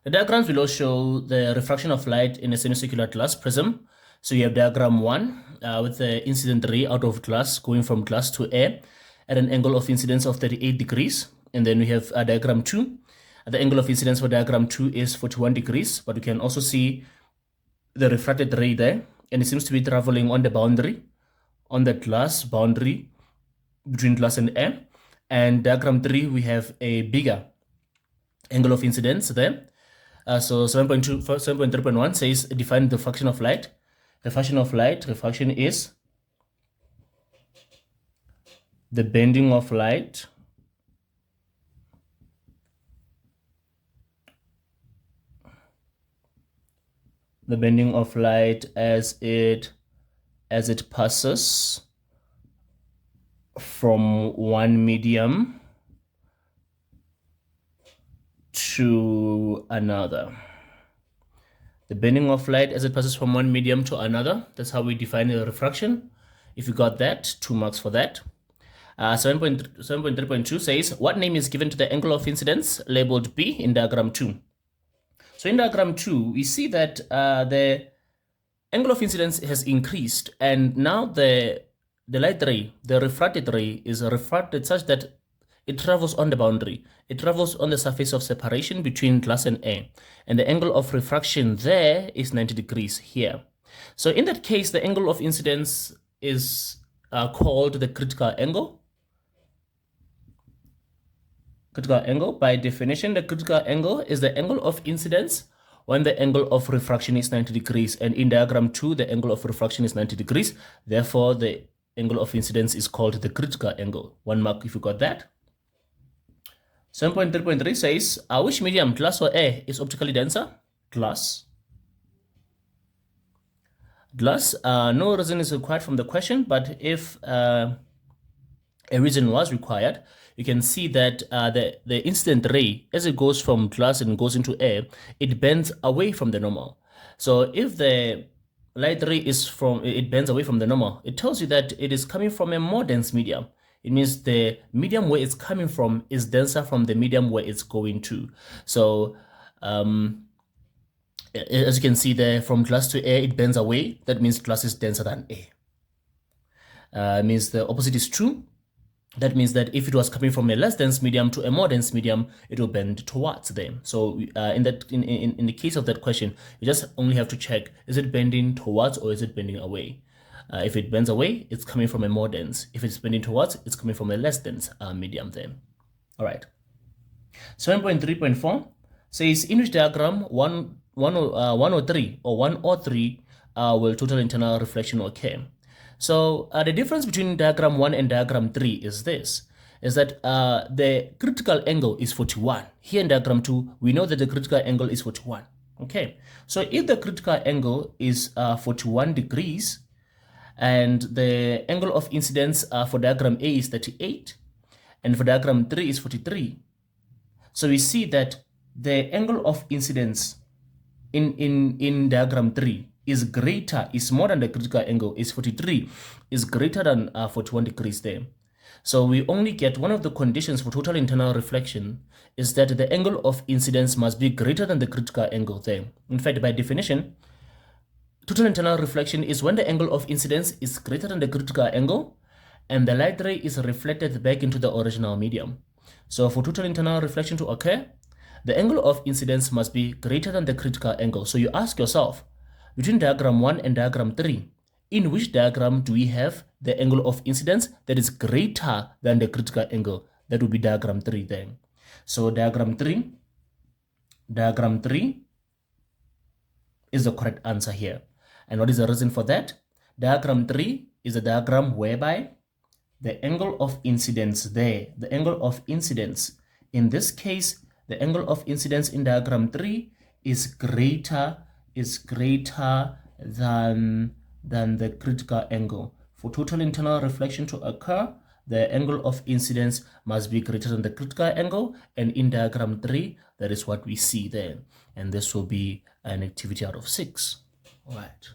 The diagrams below show the refraction of light in a semicircular glass prism. So you have diagram 1 with the incident ray out of glass going from glass to air at an angle of incidence of 38 degrees. And then we have diagram 2. The angle of incidence for diagram 2 is 41 degrees, but you can also see the refracted ray there, and it seems to be traveling on the boundary, on the glass boundary between glass and air. And diagram 3, we have a bigger angle of incidence there. So 7.3.1 says define the refraction of light. Refraction of light, refraction is the bending of light as it passes from one medium to another. The bending of light as it passes from one medium to another. That's how we define the refraction. If you got that, 2 marks for that. 7.3.2 says, what name is given to the angle of incidence labeled B in diagram 2? So in diagram 2, we see that the angle of incidence has increased, and now the light ray, the refracted ray, is refracted such that it travels on the boundary. It travels on the surface of separation between glass and air. And the angle of refraction there is 90 degrees here. So in that case, the angle of incidence is called the critical angle. Critical angle, by definition, the critical angle is the angle of incidence when the angle of refraction is 90 degrees. And in diagram 2, the angle of refraction is 90 degrees. Therefore, the angle of incidence is called the critical angle. 1 mark if you got that. 7.3.3 says, which medium, glass or air, is optically denser? Glass. Glass. No reason is required from the question, but if a reason was required, you can see that the incident ray, as it goes from glass and goes into air, it bends away from the normal. So if the light ray it bends away from the normal, it tells you that it is coming from a more dense medium. It means the medium where it's coming from is denser from the medium where it's going to. So as you can see there, from glass to air, it bends away. That means glass is denser than air. It means the opposite is true. That means that if it was coming from a less dense medium to a more dense medium, it will bend towards them. So in the case of that question, you just only have to check, is it bending towards or is it bending away? If it bends away, it's coming from a more dense. If it's bending towards, it's coming from a less dense medium then. All right. 7.3.4 says, in which diagram 103 will total internal reflection occur? So the difference between diagram 1 and diagram 3 is this, is that the critical angle is 41. Here in diagram 2, we know that the critical angle is 41. Okay, so if the critical angle is 41 degrees, and the angle of incidence for diagram A is 38, and for diagram 3 is 43. So we see that the angle of incidence in diagram 3 is more than the critical angle, is 43, is greater than 41 degrees there. So we only get one of the conditions for total internal reflection is that the angle of incidence must be greater than the critical angle there. In fact, by definition, total internal reflection is when the angle of incidence is greater than the critical angle and the light ray is reflected back into the original medium. So for total internal reflection to occur, the angle of incidence must be greater than the critical angle. So you ask yourself, between diagram 1 and diagram 3, in which diagram do we have the angle of incidence that is greater than the critical angle? That would be diagram 3 then. So diagram 3 is the correct answer here. And what is the reason for that? Diagram 3 is a diagram whereby the angle of incidence there, the angle of incidence, in this case, the angle of incidence in diagram 3 is greater than the critical angle. For total internal reflection to occur, the angle of incidence must be greater than the critical angle, and in diagram 3, that is what we see there. And this will be an activity out of 6. All right.